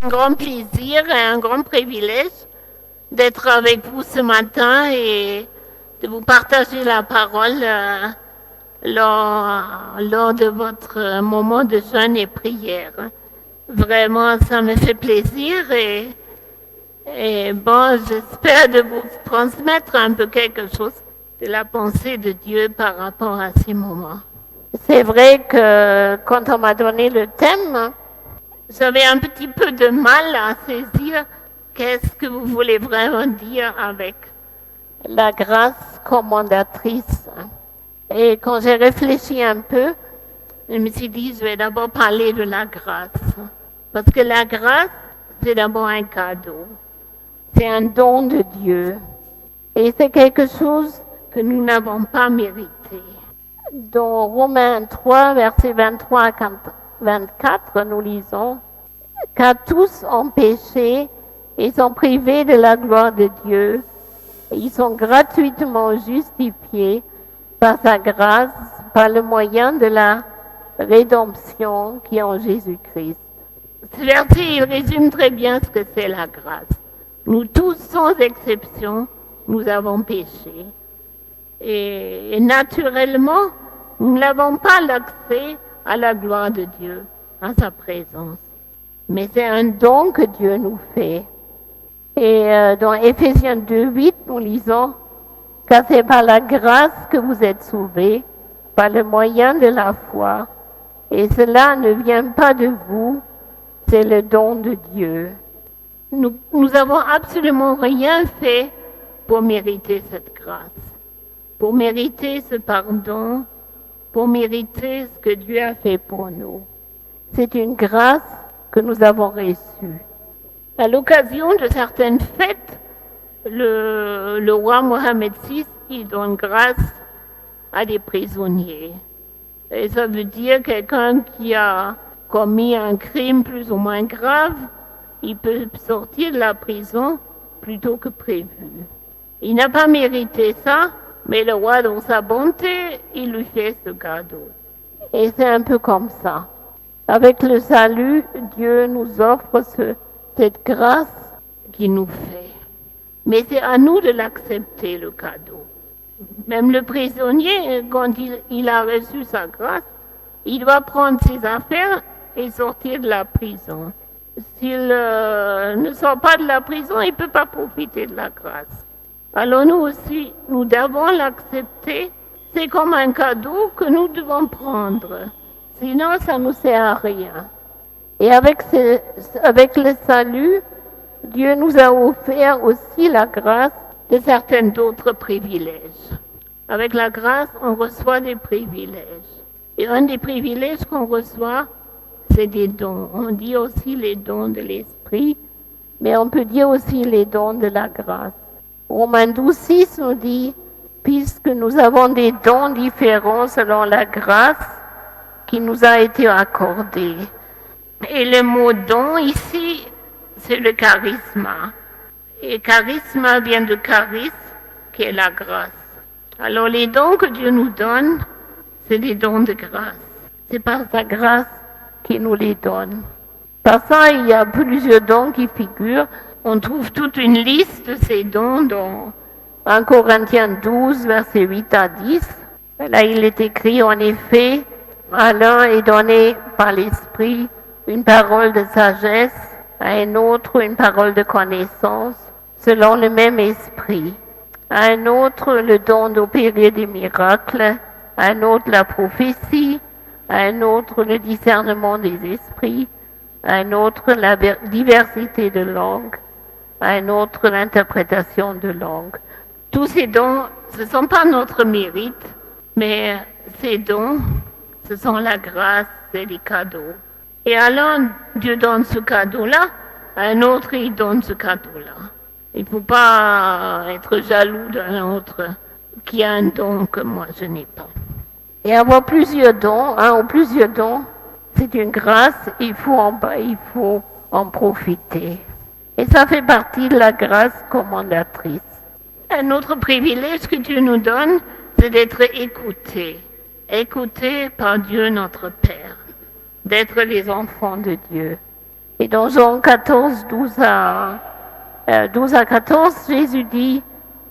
Un grand plaisir et un grand privilège d'être avec vous ce matin et de vous partager la parole lors de votre moment de jeûne et prière. Vraiment, ça me fait plaisir et bon, j'espère de vous transmettre un peu quelque chose de la pensée de Dieu par rapport à ces moments. C'est vrai que quand on m'a donné le thème, j'avais un petit peu de mal à saisir qu'est-ce que vous voulez vraiment dire avec la grâce commandatrice. Et quand j'ai réfléchi un peu, je me suis dit, je vais d'abord parler de la grâce. Parce que la grâce, c'est d'abord un cadeau. C'est un don de Dieu. Et c'est quelque chose que nous n'avons pas mérité. Dans Romains 3, versets 23 à 24, nous lisons « Car tous ont péché et sont privés de la gloire de Dieu. Ils sont gratuitement justifiés par sa grâce, par le moyen de la rédemption qui est en Jésus-Christ. » Ce verset, il résume très bien ce que c'est la grâce. Nous tous, sans exception, nous avons péché. Et naturellement, nous n'avons pas l'accès à la gloire de Dieu, à sa présence. Mais c'est un don que Dieu nous fait. Et dans Éphésiens 2:8, nous lisons « Car c'est par la grâce que vous êtes sauvés, par le moyen de la foi. Et cela ne vient pas de vous, c'est le don de Dieu. » Nous avons absolument rien fait pour mériter cette grâce, pour mériter ce pardon, pour mériter ce que Dieu a fait pour nous. C'est une grâce que nous avons reçue. À l'occasion de certaines fêtes, le roi Mohamed VI, il donne grâce à des prisonniers. Et ça veut dire quelqu'un qui a commis un crime plus ou moins grave, il peut sortir de la prison plutôt que prévu. Il n'a pas mérité ça, mais le roi, dans sa bonté, il lui fait ce cadeau. Et c'est un peu comme ça. Avec le salut, Dieu nous offre cette grâce qu'il nous fait. Mais c'est à nous de l'accepter, le cadeau. Même le prisonnier, quand il a reçu sa grâce, il doit prendre ses affaires et sortir de la prison. S'il ne sort pas de la prison, il ne peut pas profiter de la grâce. Alors nous aussi, nous devons l'accepter. C'est comme un cadeau que nous devons prendre. Sinon, ça ne nous sert à rien. Et avec le salut, Dieu nous a offert aussi la grâce de certains autres privilèges. Avec la grâce, on reçoit des privilèges. Et un des privilèges qu'on reçoit, c'est des dons. On dit aussi les dons de l'esprit, mais on peut dire aussi les dons de la grâce. Romains 12:6 nous dit, puisque nous avons des dons différents selon la grâce qui nous a été accordée. Et le mot don ici, c'est le charisme. Et charisme vient de charis, qui est la grâce. Alors les dons que Dieu nous donne, c'est des dons de grâce. C'est par sa grâce qu'il nous les donne. Par ça, il y a plusieurs dons qui figurent. On trouve toute une liste de ces dons dans 1 Corinthiens 12, versets 8 à 10. Là, il est écrit, en effet, à l'un est donné par l'Esprit une parole de sagesse, à un autre une parole de connaissance, selon le même esprit. À un autre le don d'opérer des miracles, à un autre la prophétie, à un autre le discernement des esprits, à un autre la diversité de langues, à un autre l'interprétation de langues. Tous ces dons, ce ne sont pas notre mérite, mais ces dons, ce sont la grâce et les cadeaux. Et alors, Dieu donne ce cadeau-là, à un autre, il donne ce cadeau-là. Il ne faut pas être jaloux d'un autre qui a un don que moi, je n'ai pas. Et avoir plusieurs dons, ou plusieurs dons, c'est une grâce, il faut en profiter. Et ça fait partie de la grâce commandatrice. Un autre privilège que Dieu nous donne, c'est d'être écoutés. Écoutés par Dieu notre Père. D'être les enfants de Dieu. Et dans Jean 14, 12 à 14, Jésus dit,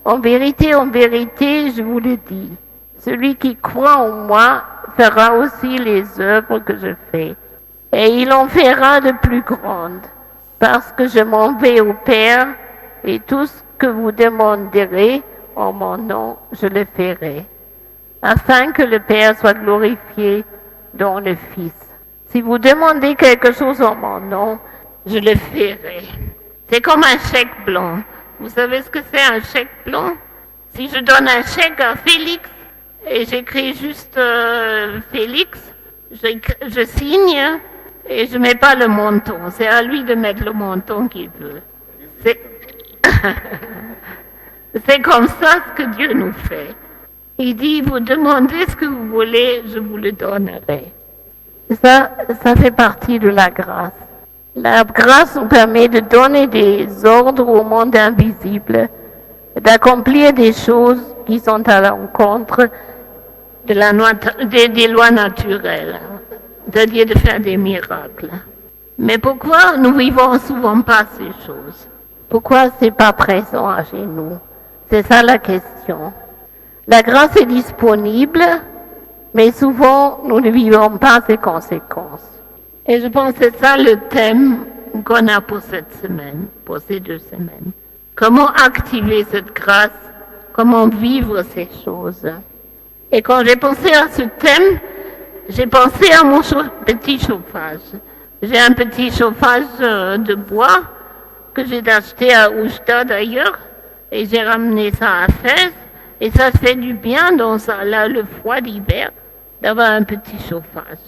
en vérité, je vous le dis, celui qui croit en moi fera aussi les œuvres que je fais, et il en fera de plus grandes, parce que je m'en vais au Père, et tout ce que vous demanderez en mon nom, je le ferai, afin que le Père soit glorifié dans le Fils. Si vous demandez quelque chose en mon nom, je le ferai. C'est comme un chèque blanc. Vous savez ce que c'est un chèque blanc? Si je donne un chèque à Félix et j'écris juste Félix, je signe et je ne mets pas le montant. C'est à lui de mettre le montant qu'il veut. C'est comme ça ce que Dieu nous fait. Il dit, vous demandez ce que vous voulez, je vous le donnerai. Ça fait partie de la grâce. La grâce nous permet de donner des ordres au monde invisible, d'accomplir des choses qui sont à l'encontre des lois naturelles, c'est-à-dire de faire des miracles. Mais pourquoi nous vivons souvent pas ces choses? Pourquoi c'est pas présent chez nous? C'est ça la question. La grâce est disponible, mais souvent nous ne vivons pas ses conséquences. Et je pense que c'est ça le thème qu'on a pour cette semaine, pour ces 2 semaines. Comment activer cette grâce? Comment vivre ces choses? Et quand j'ai pensé à ce thème, j'ai pensé à mon petit chauffage. J'ai un petit chauffage de bois que j'ai acheté à Oujda d'ailleurs, et j'ai ramené ça à Fès, et ça fait du bien dans ça, là, le froid d'hiver, d'avoir un petit chauffage.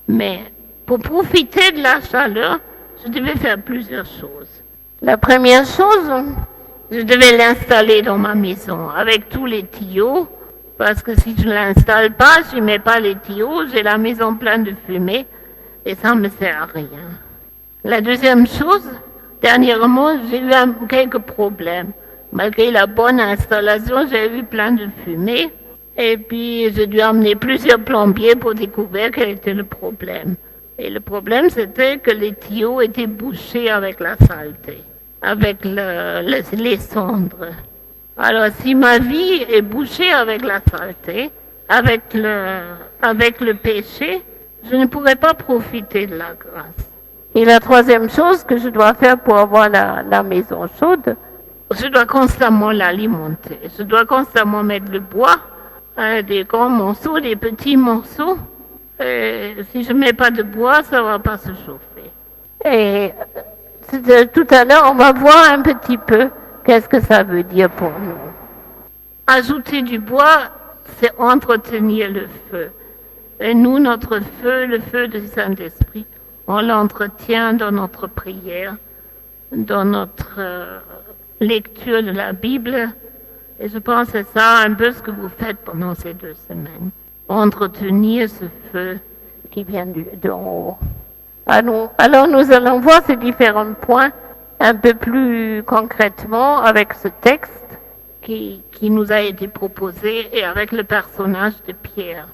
Mais pour profiter de la chaleur, je devais faire plusieurs choses. La première chose, je devais l'installer dans ma maison avec tous les tuyaux, parce que si je ne l'installe pas, je ne mets pas les tuyaux, j'ai la maison pleine de fumée et ça ne me sert à rien. La deuxième chose, dernièrement, j'ai eu quelques problèmes. Malgré la bonne installation, j'ai eu plein de fumée et puis j'ai dû amener plusieurs plombiers pour découvrir quel était le problème. Et le problème, c'était que les tuyaux étaient bouchés avec la saleté, avec les cendres. Alors, si ma vie est bouchée avec la saleté, avec le péché, je ne pourrai pas profiter de la grâce. Et la troisième chose que je dois faire pour avoir la maison chaude, je dois constamment l'alimenter. Je dois constamment mettre le bois, des grands morceaux, des petits morceaux. Et si je ne mets pas de bois, ça ne va pas se chauffer. Et tout à l'heure, on va voir un petit peu qu'est-ce que ça veut dire pour nous. Ajouter du bois, c'est entretenir le feu. Et nous, notre feu, le feu du Saint-Esprit, on l'entretient dans notre prière, dans notre lecture de la Bible. Et je pense que c'est ça un peu ce que vous faites pendant ces 2 semaines. Entretenir ce feu qui vient d'en haut. Alors nous allons voir ces différents points un peu plus concrètement avec ce texte qui nous a été proposé et avec le personnage de Pierre.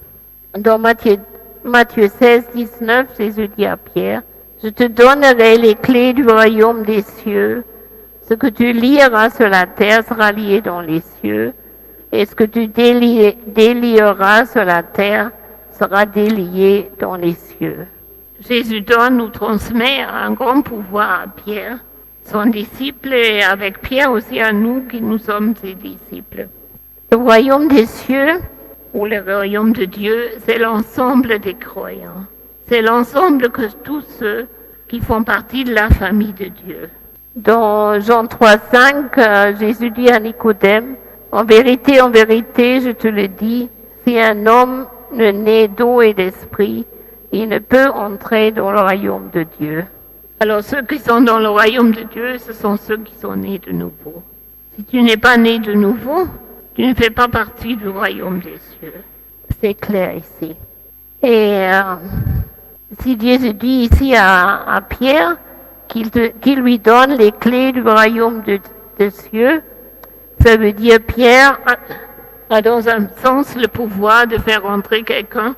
Dans Matthieu 16, 19, Jésus dit à Pierre, « Je te donnerai les clés du royaume des cieux. Ce que tu lieras sur la terre sera lié dans les cieux, et ce que tu délieras sur la terre sera délié dans les cieux. » Jésus donne ou transmet un grand pouvoir à Pierre, son disciple, et avec Pierre aussi à nous qui nous sommes ses disciples. Le royaume des cieux, ou le royaume de Dieu, c'est l'ensemble des croyants. C'est l'ensemble de tous ceux qui font partie de la famille de Dieu. Dans Jean 3,5, Jésus dit à Nicodème, en vérité, je te le dis, si un homme ne naît d'eau et d'esprit, il ne peut entrer dans le royaume de Dieu. Alors ceux qui sont dans le royaume de Dieu, ce sont ceux qui sont nés de nouveau. Si tu n'es pas né de nouveau, tu ne fais pas partie du royaume des cieux. C'est clair ici. Et si Jésus dit ici à Pierre qu'il lui donne les clés du royaume des cieux, ça veut dire Pierre a dans un sens le pouvoir de faire entrer quelqu'un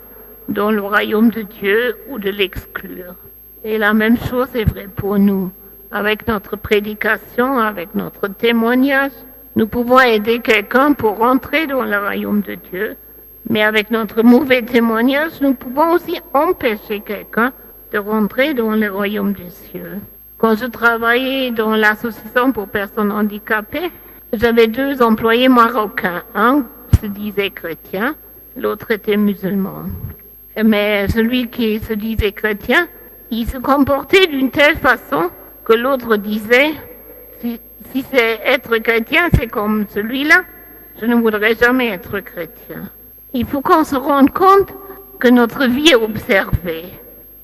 dans le royaume de Dieu ou de l'exclure. Et la même chose est vraie pour nous. Avec notre prédication, avec notre témoignage, nous pouvons aider quelqu'un pour rentrer dans le royaume de Dieu. Mais avec notre mauvais témoignage, nous pouvons aussi empêcher quelqu'un de rentrer dans le royaume des cieux. Quand je travaillais dans l'association pour personnes handicapées, j'avais 2 employés marocains. Un se disait chrétien, l'autre était musulman. Mais celui qui se disait chrétien, il se comportait d'une telle façon que l'autre disait, si c'est être chrétien, c'est comme celui-là, je ne voudrais jamais être chrétien. Il faut qu'on se rende compte que notre vie est observée.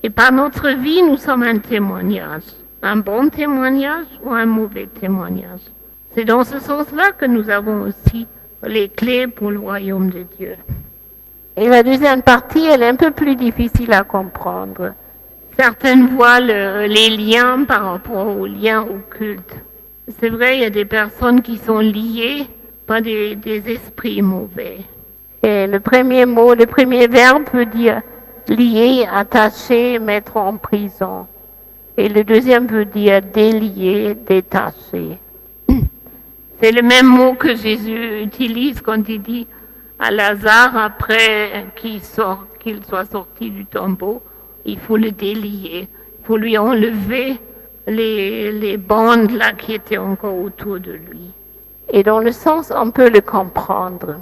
Et par notre vie, nous sommes un témoignage. Un bon témoignage ou un mauvais témoignage. C'est dans ce sens-là que nous avons aussi les clés pour le royaume de Dieu. Et la deuxième partie, elle est un peu plus difficile à comprendre. Certaines voient les liens par rapport aux liens occultes. C'est vrai, il y a des personnes qui sont liées par des esprits mauvais. Et le premier mot, le premier verbe veut dire lier, attacher, mettre en prison. Et le deuxième veut dire délier, détacher. C'est le même mot que Jésus utilise quand il dit à Lazare, après qu'il soit sorti du tombeau, il faut le délier, il faut lui enlever les bandes là qui étaient encore autour de lui. Et dans le sens, on peut le comprendre.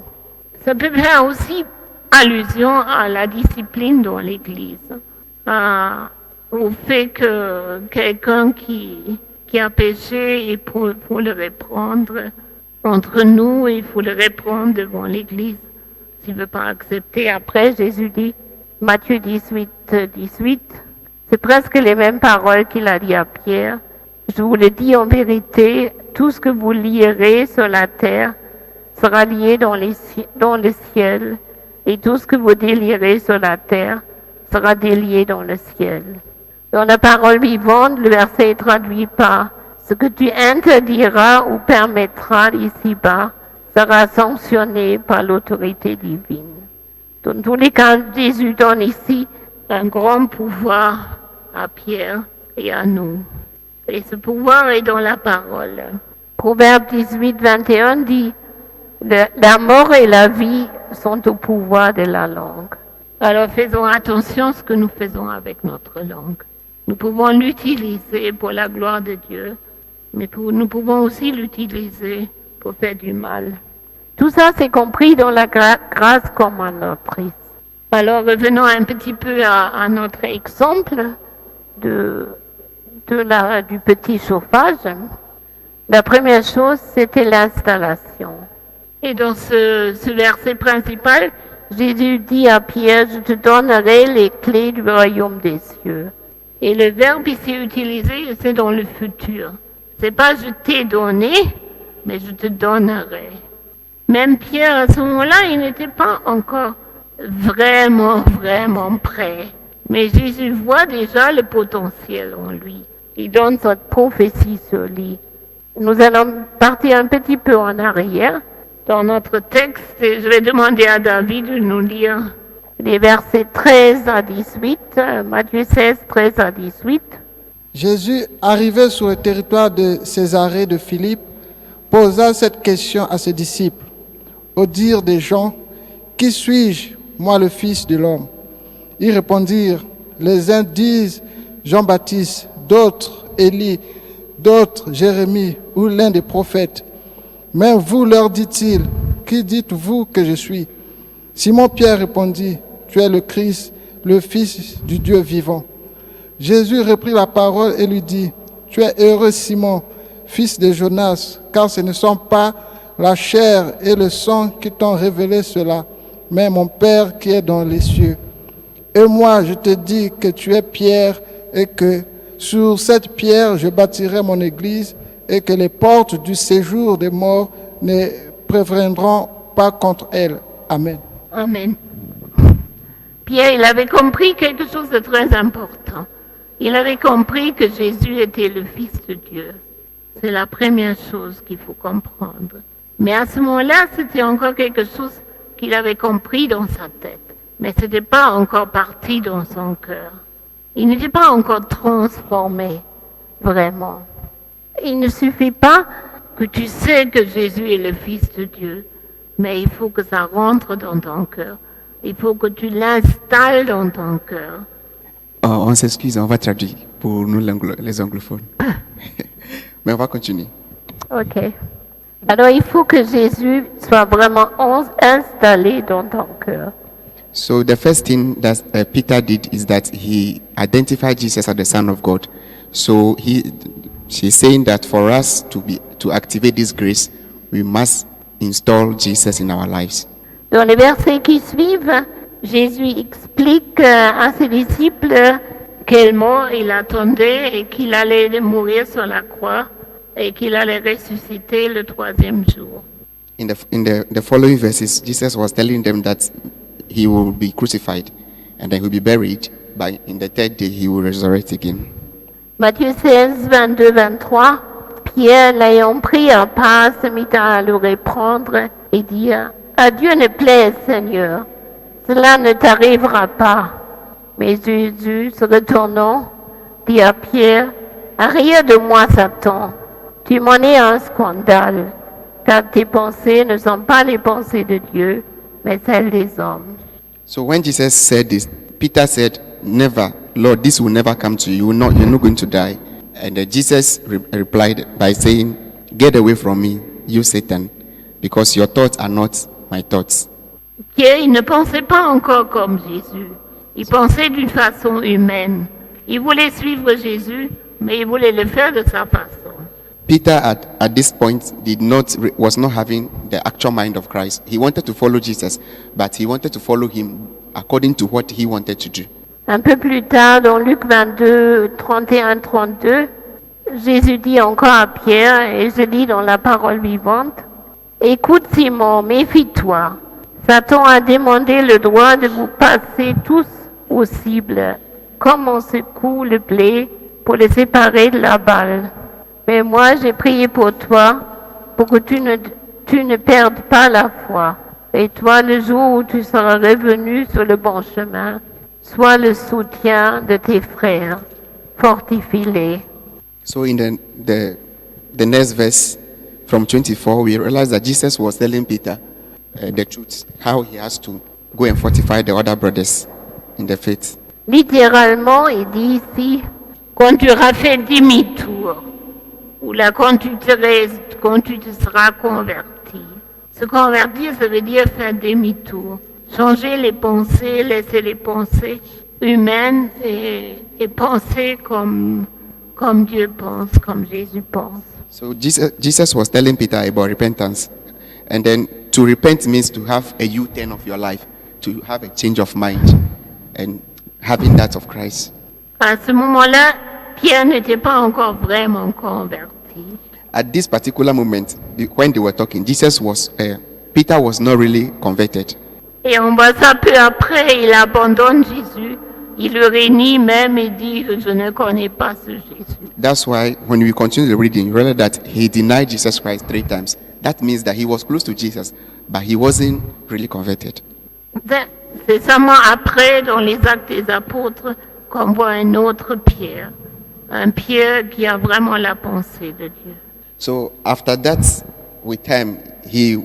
Ça peut faire aussi allusion à la discipline dans l'Église, au fait que quelqu'un qui a péché, il faut le reprendre entre nous, il faut le reprendre devant l'Église. S'il ne veut pas accepter, après Jésus dit, Matthieu 18, c'est presque les mêmes paroles qu'il a dit à Pierre. Je vous le dis en vérité, tout ce que vous lierez sur la terre sera lié dans le ciel, et tout ce que vous délierez sur la terre sera délié dans le ciel. Dans la parole vivante, le verset est traduit par « Ce que tu interdiras ou permettras ici-bas sera sanctionné par l'autorité divine. » Dans tous les cas, Jésus donne ici un grand pouvoir à Pierre et à nous. Et ce pouvoir est dans la parole. Proverbe 18, 21 dit « La mort et la vie sont au pouvoir de la langue. » Alors faisons attention à ce que nous faisons avec notre langue. Nous pouvons l'utiliser pour la gloire de Dieu, mais nous pouvons aussi l'utiliser pour faire du mal. Tout ça, c'est compris dans la grâce commandamentrice. Alors revenons un petit peu à notre exemple du petit chauffage. La première chose, c'était l'installation. Et dans ce verset principal, Jésus dit à Pierre, je te donnerai les clés du royaume des cieux. Et le verbe ici utilisé, c'est dans le futur. C'est pas je t'ai donné, mais je te donnerai. Même Pierre, à ce moment-là, il n'était pas encore vraiment prêt. Mais Jésus voit déjà le potentiel en lui. Il donne cette prophétie sur lui. Nous allons partir un petit peu en arrière dans notre texte et je vais demander à David de nous lire les versets 13 à 18, Matthieu 16, 13 à 18. Jésus, arrivé sur le territoire de Césarée de Philippe, posa cette question à ses disciples. Au dire des gens, « Qui suis-je, moi le Fils de l'homme ?» Ils répondirent, les uns disent Jean-Baptiste, d'autres Élie, d'autres Jérémie ou l'un des prophètes. Mais vous, leur dit-il, qui dites-vous que je suis? Simon-Pierre répondit, tu es le Christ, le Fils du Dieu vivant. Jésus reprit la parole et lui dit, tu es heureux Simon, fils de Jonas, car ce ne sont pas la chair et le sang qui t'ont révélé cela, mais mon Père qui est dans les cieux. Et moi, je te dis que tu es Pierre et que sur cette pierre, je bâtirai mon église et que les portes du séjour des morts ne prévaudront pas contre elle. Amen. Amen. Pierre, il avait compris quelque chose de très important. Il avait compris que Jésus était le Fils de Dieu. C'est la première chose qu'il faut comprendre. Mais à ce moment-là, c'était encore quelque chose qu'il avait compris dans sa tête. Mais ce n'était pas encore parti dans son cœur. Il n'était pas encore transformé, vraiment. Il ne suffit pas que tu sais que Jésus est le Fils de Dieu, mais il faut que ça rentre dans ton cœur. Il faut que tu l'installes dans ton cœur. Oh, on s'excuse, on va traduire pour nous les anglophones. Mais on va continuer. Ok. Alors il faut que Jésus soit vraiment installé dans ton cœur. So the first thing that Peter did is that he identified Jesus as the Son of God. So she's saying that for us to activate this grace, we must install Jesus in our lives. Dans les versets qui suivent, Jésus explique à ses disciples quel mort il attendait et qu'il allait mourir sur la croix et qu'il allait ressusciter le troisième jour. In the following verses, Jesus was telling them that he will be crucified and then he will be buried, but in the third day he will resurrect again. Matthieu 16, 22, 23, Pierre, l'ayant pris à part, se mit à le reprendre et dit « À Dieu ne plaise, Seigneur, cela ne t'arrivera pas. » Mais Jésus, se retournant, dit à Pierre « Arrière de moi, Satan, tu m'en es un scandale, car tes pensées ne sont pas les pensées de Dieu, mais celles des hommes. » So when Jesus said this, Peter said, "Never, Lord, this will never come to you. You're not going to die." And Jesus replied by saying, "Get away from me, you Satan, because your thoughts are not my thoughts." Pierre, il ne pensait pas encore comme Jésus. Il pensait d'une façon humaine. Il voulait suivre Jésus, mais il voulait le faire de sa façon. Peter at this point was not having the actual mind of Christ. He wanted to follow Jesus, but he wanted to follow him according to what he wanted to do. Un peu plus tard, dans Luc 22, 31-32, Jésus dit encore à Pierre, et je lis dans la parole vivante, « Écoute Simon, méfie-toi. Satan a demandé le droit de vous passer tous au cible, comme on secoue le blé pour le séparer de la balle. Mais moi, j'ai prié pour toi, pour que tu ne perdes pas la foi. Et toi, le jour où tu seras revenu sur le bon chemin, sois le soutien de tes frères. Fortifie-les. » So in the next verse, from 24, we realize that Jesus was telling Peter the truth, how he has to go and fortify the other brothers in the faith. Littéralement, il dit ici, quand tu auras fait demi-tour, ou là quand tu te seras converti. Se convertir, ça veut dire faire demi-tour. Changer les pensées, laisser les pensées humaines et penser comme Dieu pense, comme Jésus pense. So Jesus was telling Peter about repentance. And then to repent means to have a U-turn of your life, to have a change of mind and having that of Christ. À ce moment-là, Pierre n'était pas encore vraiment converti. At this particular moment, when they were talking, Peter was not really converted. Et on voit ça peu après, il abandonne Jésus. Il le réunit même et dit que je ne connais pas ce Jésus. That's why when we continue the reading, you realize that he denied Jesus Christ 3 times. That means that he was close to Jesus, but he wasn't really converted. C'est seulement après, dans les Actes des Apôtres, qu'on voit un autre Pierre. Un Pierre qui a vraiment la pensée de Dieu. So after that, with time, he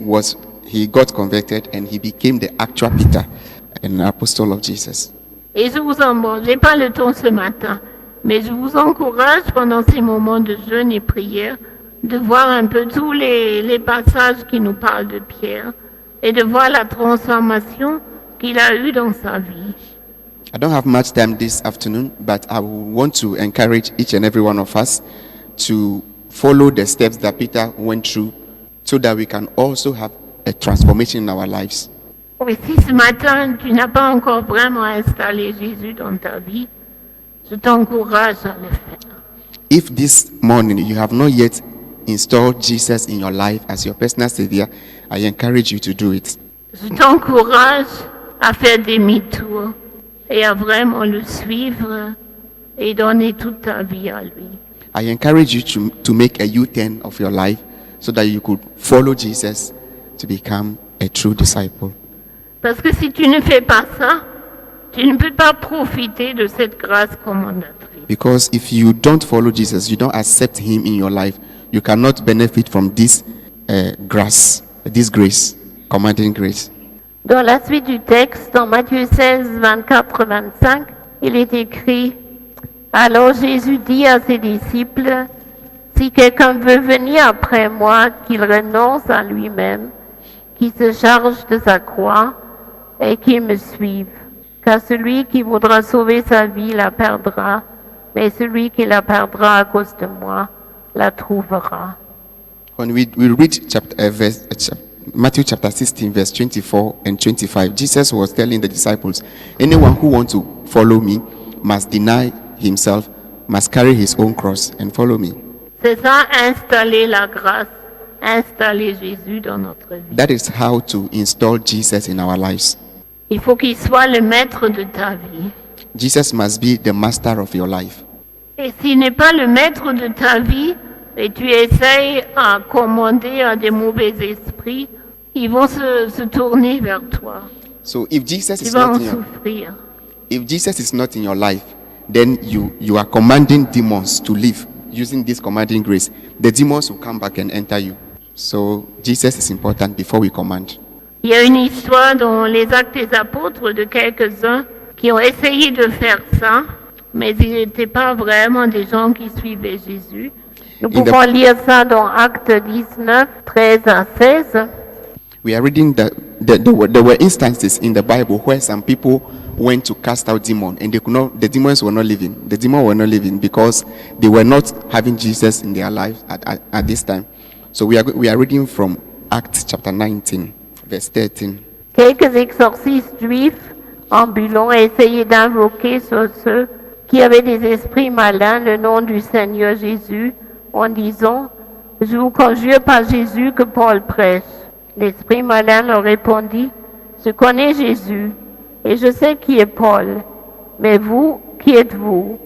got converted and he became the actual Peter, an apostle of Jesus. Et je n'ai pas le temps ce matin, mais je vous encourage pendant ces moments de jeûne et prière de voir un peu tous les passages qui nous parlent de Pierre et de voir la transformation qu'il a eue dans sa vie. I don't have much time this afternoon, but I want to encourage each and every one of us to follow the steps that Peter went through so that we can also have a transformation in our lives. Et si ce matin, tu n'as pas encore vraiment installé Jésus dans ta vie, je t'encourage à le faire. If this morning you have not yet installed Jesus in your life as your personal Savior, I encourage you to do it. Je t'encourage à faire demi-tour et à vraiment le suivre et donner toute ta vie à lui. I encourage you to make a U-turn of your life so that you could follow Jesus to become a true disciple. Parce que si tu ne fais pas ça, tu ne peux pas profiter de cette grâce commandatrice. Because if you don't follow Jesus, you don't accept him in your life, you cannot benefit from this grace, commanding grace. Dans la suite du texte, dans Matthieu 16, 24-25, il est écrit « Alors Jésus dit à ses disciples, « Si quelqu'un veut venir après moi, qu'il renonce à lui-même, qu'il se charge de sa croix et qu'il me suive. Car celui qui voudra sauver sa vie la perdra, mais celui qui la perdra à cause de moi la trouvera. » When we read Matthew chapter 16, verse 24 and 25, Jesus was telling the disciples, anyone who wants to follow me must deny himself, must carry his own cross and follow me. C'est ça, installer la grâce, installer Jésus dans notre vie. That is how to install Jesus in our lives. Il faut qu'il soit le maître de ta vie. Jesus must be the master of your life. Et s'il n'est pas le maître de ta vie, et tu essayes à commander à des mauvais esprits, ils vont se tourner vers toi. So if Jesus Tu is vas not en in your, souffrir. if Jesus is not in your life, then you are commanding demons to leave using this commanding grace. The demons will come back and enter you. So Jesus is important before we command. Il y a une histoire dans les Actes des Apôtres de quelques-uns qui ont essayé de faire ça, mais ils n'étaient pas vraiment des gens qui suivaient Jésus. Nous In the- pouvons lire ça dans Actes 19, 13 à 16. We are reading that there were instances in the Bible where some people went to cast out demons and the demons were not living. The demons were not living because they were not having Jesus in their lives at this time. So we are reading from Acts chapter 19, verse 13. Quelques exorcistes juifs ambulants essayaient d'invoquer sur ceux qui avaient des esprits malins le nom du Seigneur Jésus en disant « Je vous conjure par Jésus que Paul prêche ». L'esprit malin leur répondit « Je connais Jésus et je sais qui est Paul, mais vous, qui êtes-vous »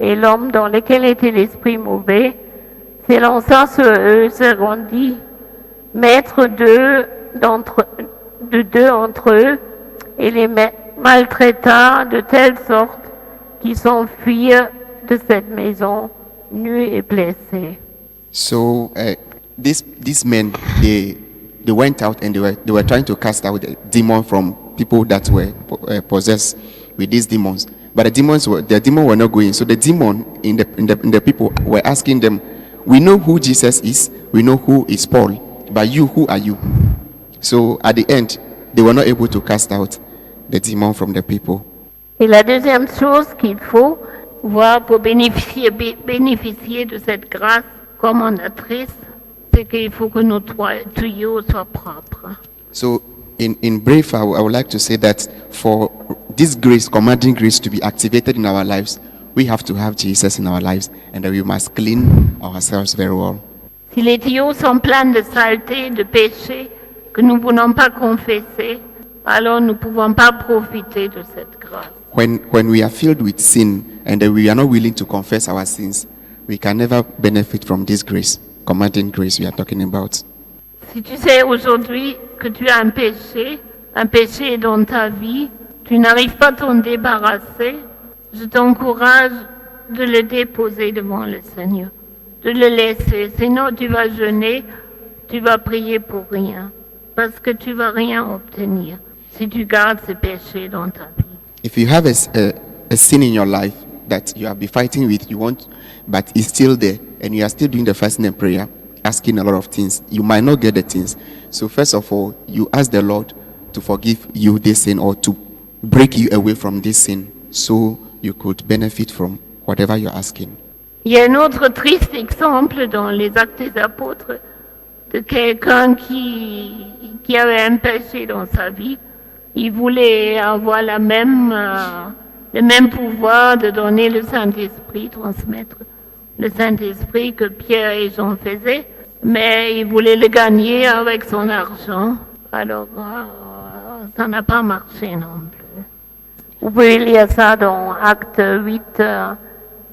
Et l'homme dans lequel était l'esprit mauvais s'élança sur eux, se rendit maître de deux entre eux et les maltraita de telle sorte qu'ils s'enfuirent de cette maison nus et blessés. So these men they went out and they were trying to cast out the demon from people that were possessed with these demons. But the demons were not going. So the demon in the people were asking them, "We know who Jesus is. We know who is Paul. But you, who are you?" So at the end, they were not able to cast out the demon from the people. Et la deuxième chose qu'il faut voir pour bénéficier de cette grâce commandatrice, c'est qu'il faut que nos tuyaux soient propres. So in brief, I would like to say that for this grace, commanding grace, to be activated in our lives, we have to have Jesus in our lives, and that we must clean ourselves very well. Si les tuyaux sont pleins de saleté, de péché, que nous ne voulons pas confesser, alors nous ne pouvons pas profiter de cette grâce. When we are filled with sin and that we are not willing to confess our sins, we can never benefit from this grace, commanding grace we are talking about. Si tu sais aujourd'hui que tu as un péché dans ta vie, tu n'arrives pas à t'en débarrasser, je t'encourage de le déposer devant le Seigneur, de le laisser. Sinon, tu vas jeûner, tu vas prier pour rien, parce que tu vas rien obtenir si tu gardes ce péché dans ta vie. If you have a sin in your life that you have been fighting with, but it's still there, and you are still doing the fasting and prayer, asking a lot of things, you might not get the things. So first of all, you ask the Lord to forgive you this sin or to break you away from this sin, so you could benefit from whatever you're asking. Il y a un autre triste exemple dans les Actes des Apôtres de quelqu'un qui avait un péché dans sa vie. Il voulait avoir le même pouvoir de donner le Saint-Esprit, transmettre le Saint-Esprit que Pierre et Jean faisaient, mais il voulait le gagner avec son argent. Alors, ça n'a pas marché non plus. Vous pouvez lire ça dans Acte 8,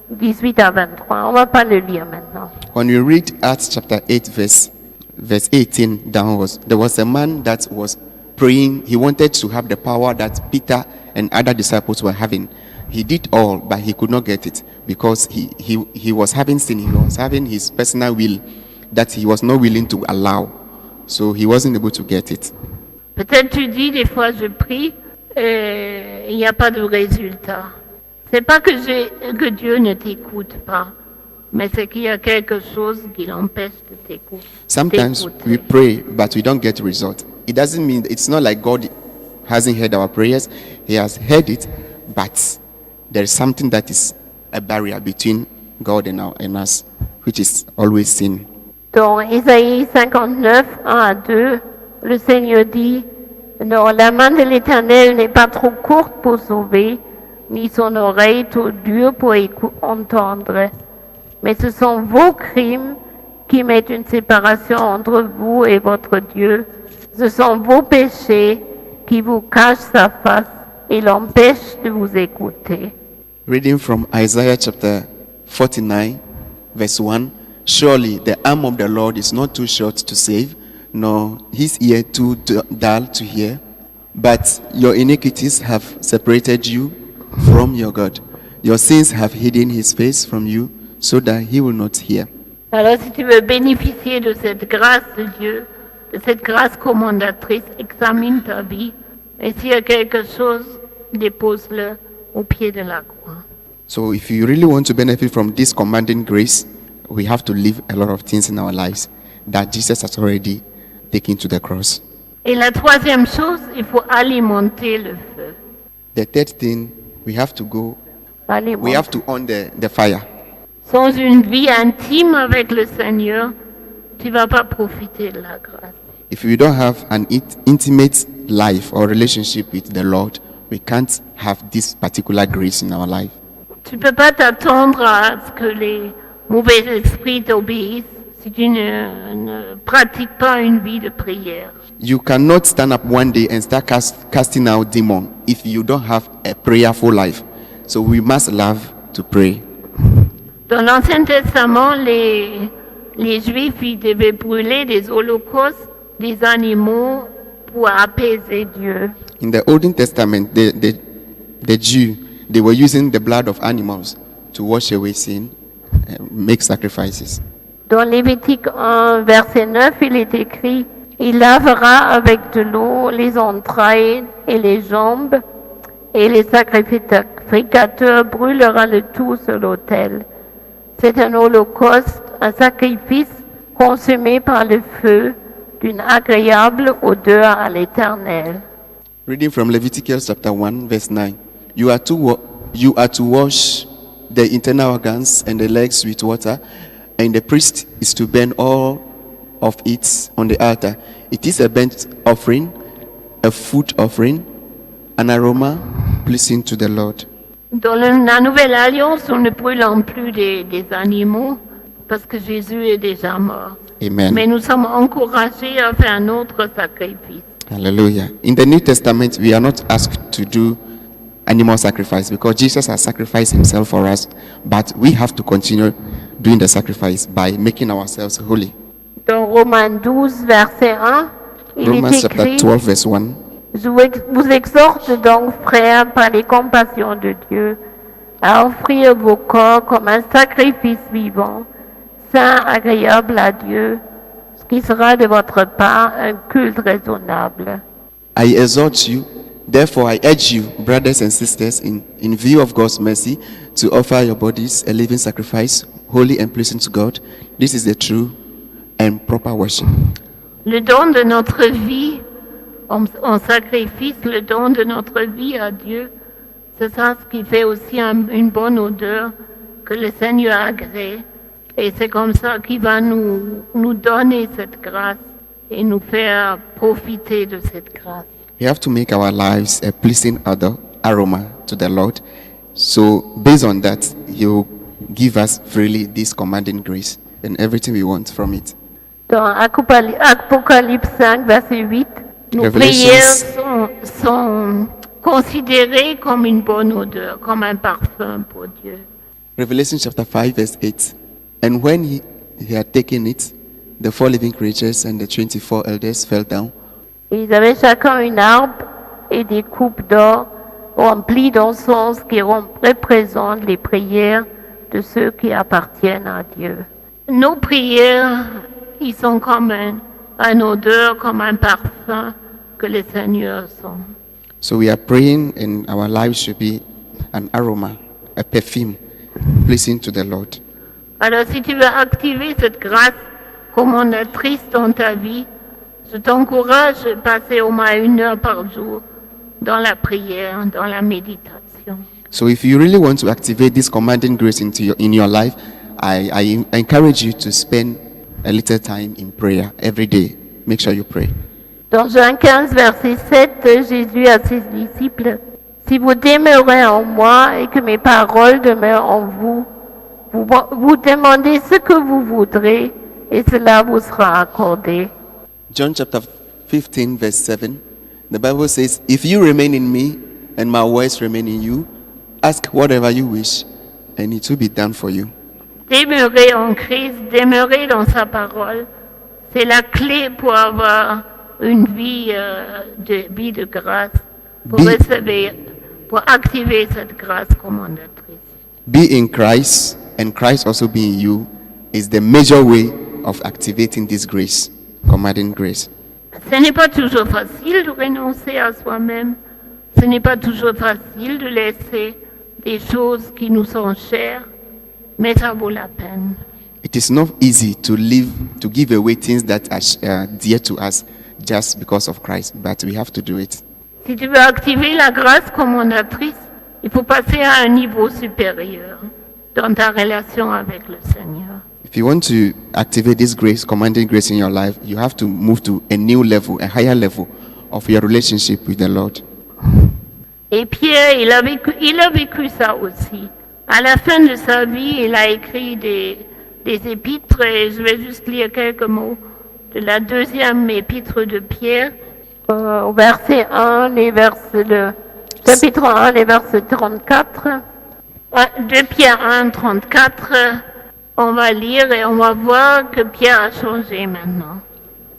18 à 23. On ne va pas le lire maintenant. When you read Acts chapter 8, verse 18 downwards, there was a man that was praying. He wanted to have the power that Peter and other disciples were having. He did all, but he could not get it because he was having sin. He was having his personal will that he was not willing to allow. So he wasn't able to get it. Peut-être tu dis, des fois je prie, il n'y a pas de résultat. C'est pas que Dieu ne t'écoute pas, mais c'est qu'il y a quelque chose qui l'empêche de t'écouter. Sometimes we pray, but we don't get result. It doesn't mean, it's not like God hasn't heard our prayers. He has heard it, but there is something that is a barrier between God and us, which is always sin. Dans Isaïe 59, 1 à 2, le Seigneur dit, « Non, la main de l'Éternel n'est pas trop courte pour sauver, ni son oreille trop dure pour entendre. Mais ce sont vos crimes qui mettent une séparation entre vous et votre Dieu. Ce sont vos péchés qui vous cachent sa face et l'empêchent de vous écouter. » Reading from Isaiah chapter 49, verse 1. Surely the arm of the Lord is not too short to save, nor his ear too dull to hear. But your iniquities have separated you from your God. Your sins have hidden his face from you, so that he will not hear. Alors si tu veux bénéficier de cette grâce de Dieu, de cette grâce commandatrice, examine ta vie. Et s'il y a quelque chose, dépose-le au pied de la croix. So if you really want to benefit from this commanding grace, we have to leave a lot of things in our lives that Jesus has already taken to the cross. Et la troisième chose, il faut alimenter le feu. The third thing, we have to on the fire. Sans une vie intime avec le Seigneur, tu ne vas pas profiter de la grâce. If we don't have an intimate life or relationship with the Lord, we can't have this particular grace in our life. Tu ne peux pas t'attendre à ce que les mauvais esprits t'obéissent si tu ne pratiques pas une vie de prière. You cannot stand up one day and start casting out demons if you don't have a prayerful life. So we must love to pray. Dans l'Ancien Testament, les Juifs ils devaient brûler des holocaustes, des animaux pour apaiser Dieu. In the Old Testament, the Jew, they were using the blood of animals to wash away sin and make sacrifices. Dans Lévitique 1, verset 9, il est écrit « Il lavera avec de l'eau les entrailles et les jambes, et les sacrificateurs brûlera le tout sur l'autel. C'est un holocauste, un sacrifice consumé par le feu, d'une agréable odeur à l'Éternel. » Reading from Leviticus chapter 1, verse 9. You are to wash the internal organs and the legs with water, and the priest is to burn all of it on the altar. It is a burnt offering, a food offering, an aroma pleasing to the Lord. Dans la Nouvelle Alliance, on ne brûle plus des animaux parce que Jésus est déjà mort. Amen. Mais nous sommes encouragés à faire un autre sacrifice. Hallelujah. In the New Testament, we are not asked to do animal sacrifice because Jesus has sacrificed himself for us, but we have to continue doing the sacrifice by making ourselves holy. Dans Romains 12, verset 1, il Romans est chapter écrit 12, verse 1. Je vous exhorte donc, frères, par les compassions de Dieu, à offrir vos corps comme un sacrifice vivant, saint, agréable à Dieu, ce qui sera de votre part un culte raisonnable. I exhort you, therefore I urge you, brothers and sisters, in view of God's mercy, to offer your bodies a living sacrifice, holy and pleasing to God. This is the true and proper worship. Le don de notre vie en sacrifice, le don de notre vie à Dieu, c'est ça ce qui fait aussi une bonne odeur que le Seigneur agrée. Et c'est comme ça qu'il va nous donner cette grâce et nous faire profiter de cette grâce. We have to make our lives a pleasing aroma to the Lord. So based on that, He will give us freely this commanding grace and everything we want from it. Dans Apocalypse 5, verset 8, nos prières sont considérées comme une bonne odeur, comme un parfum pour Dieu. Revelation chapter 5, verse 8. And when he had taken it, the 4 living creatures and the 24 elders fell down. Ils avaient chacun une harpe et des coupes d'or, rempli dans le sens qui représente les prières de ceux qui appartiennent à Dieu. Nos prières, ils sont comme un odeur, comme un parfum que le Seigneur sent. So we are praying and our lives should be an aroma, a perfume, pleasing to the Lord. Alors si tu veux activer cette grâce commandatrice dans ta vie, je t'encourage à passer au moins 1 heure par jour dans la prière, dans la méditation. So if you really want to activate this commanding grace in your life, I encourage you to spend a little time in prayer every day. Make sure you pray. Dans Jean 15, verset 7, Jésus à ses disciples, « Si vous demeurez en moi et que mes paroles demeurent en vous, vous demandez ce que vous voudrez et cela vous sera accordé. » John chapter 15 verse 7, the Bible says, if you remain in me and my words remain in you, ask whatever you wish and it will be done for you. Demeurer en Christ, demeurer dans sa parole, c'est la clé pour avoir une vie de grâce, pour recevoir, pour activer cette grâce commandatrice. Be in Christ and Christ also be in you is the major way of activating this grace, commanding grace. Ce n'est pas toujours facile de renoncer à soi-même. Ce n'est pas toujours facile de laisser des choses qui nous sont chères, mais ça vaut la peine. It is not easy to give away things that are dear to us just because of Christ, but we have to do it. Si tu veux activer la grâce commandatrice, il faut passer à un niveau supérieur dans ta relation avec le Seigneur. If you want to activate this grace, commanding grace in your life, you have to move to a new level, a higher level of your relationship with the Lord. Et Pierre, il a vécu ça aussi. À la fin de sa vie, il a écrit des épîtres, et je vais juste lire quelques mots de la deuxième épître de Pierre, au verset 1, le chapitre 1, les versets 34. De Pierre 1, 34, on va lire et on va voir que Pierre a changé maintenant.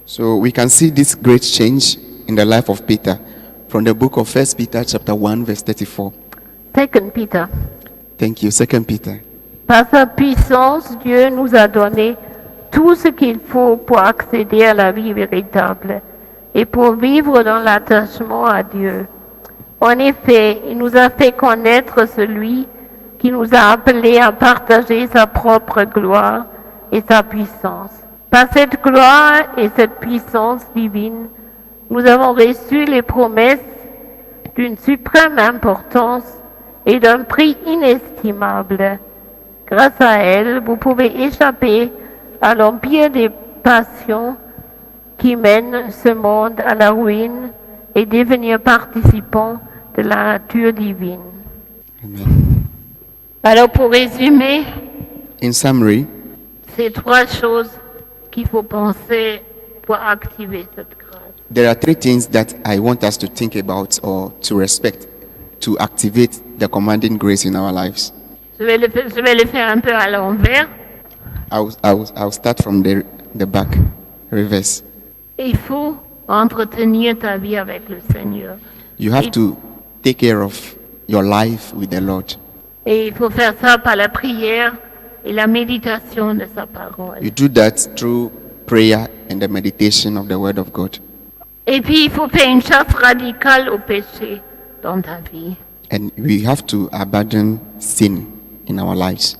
So we can see this great change in the life of Peter from the book of 1 Peter chapter 1 verse 34. 2 Peter. Thank you. 2 Peter. Par sa puissance, Dieu nous a donné tout ce qu'il faut pour accéder à la vie véritable et pour vivre dans l'attachement à Dieu. En effet, il nous a fait connaître celui qui nous a appelés à partager sa propre gloire et sa puissance. Par cette gloire et cette puissance divine, nous avons reçu les promesses d'une suprême importance et d'un prix inestimable. Grâce à elle, vous pouvez échapper à l'empire des passions qui mènent ce monde à la ruine et devenir participant de la nature divine. Amen. Alors pour résumer, In summary, c'est 3 choses qu'il faut penser pour activer cette grâce. there are 3 things that I want us to think about or to respect to activate the commanding grace in our lives. Je vais le faire un peu à l'envers. I'll start from the back, reverse. Il faut entretenir ta vie avec le Seigneur. You have to take care of your life with the Lord. Et il faut faire ça par la prière et la méditation de sa parole. You do that through prayer and the meditation of the Word of God. Et puis il faut faire une chasse radicale au péché dans ta vie. And we have to abandon sin in our lives.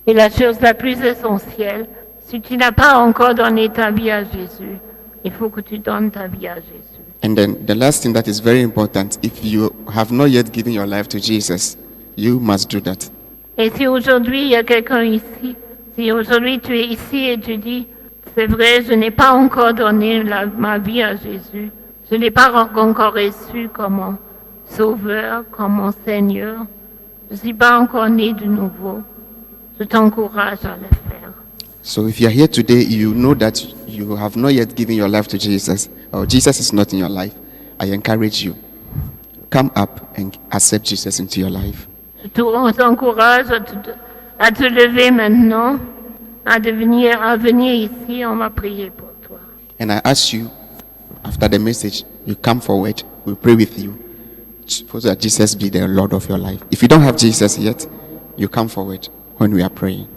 Et la chose la plus essentielle, si tu n'as pas encore donné ta vie à Jésus, il faut que tu donnes ta vie à Jésus. And then the last thing that is very important, if you have not yet given your life to Jesus, you must do that. Et si aujourd'hui il y a quelqu'un ici, si aujourd'hui tu es ici et tu dis, c'est vrai, je n'ai pas encore donné ma vie à Jésus, je n'ai pas encore reçu comme mon Sauveur, comme mon Seigneur, je ne suis pas encore né de nouveau, je t'encourage à le faire. So if you are here today, you know that you have not yet given your life to Jesus, or Jesus is not in your life, I encourage you, come up and accept Jesus into your life. Je t'encourage à te lever maintenant, à venir ici, on va prier pour toi. And I ask you, after the message, you come forward, we'll pray with you, for that Jesus be the Lord of your life. If you don't have Jesus yet, you come forward when we are praying.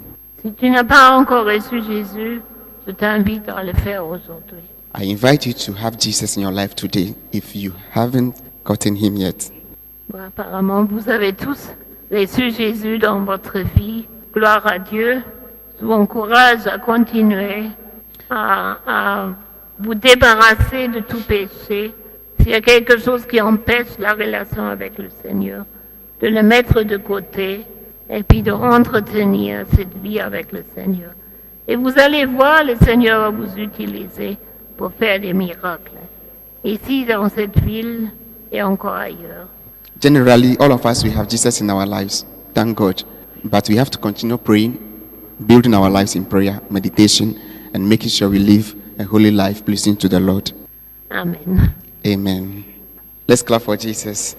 Si tu n'as pas encore reçu Jésus, je t'invite à le faire aujourd'hui. I invite you to have Jesus in your life today if you haven't gotten him yet. Bon, apparemment, vous avez tous reçu Jésus dans votre vie. Gloire à Dieu. Je vous encourage à continuer à vous débarrasser de tout péché. S'il y a quelque chose qui empêche la relation avec le Seigneur, de le mettre de côté et puis de entretenir cette vie avec le Seigneur. Et vous allez voir, le Seigneur va vous utiliser pour faire des miracles. Ici, dans cette ville et encore ailleurs. Generally, all of us, we have Jesus in our lives. Thank God. But we have to continue praying, building our lives in prayer, meditation, and making sure we live a holy life pleasing to the Lord. Amen. Amen. Let's clap for Jesus.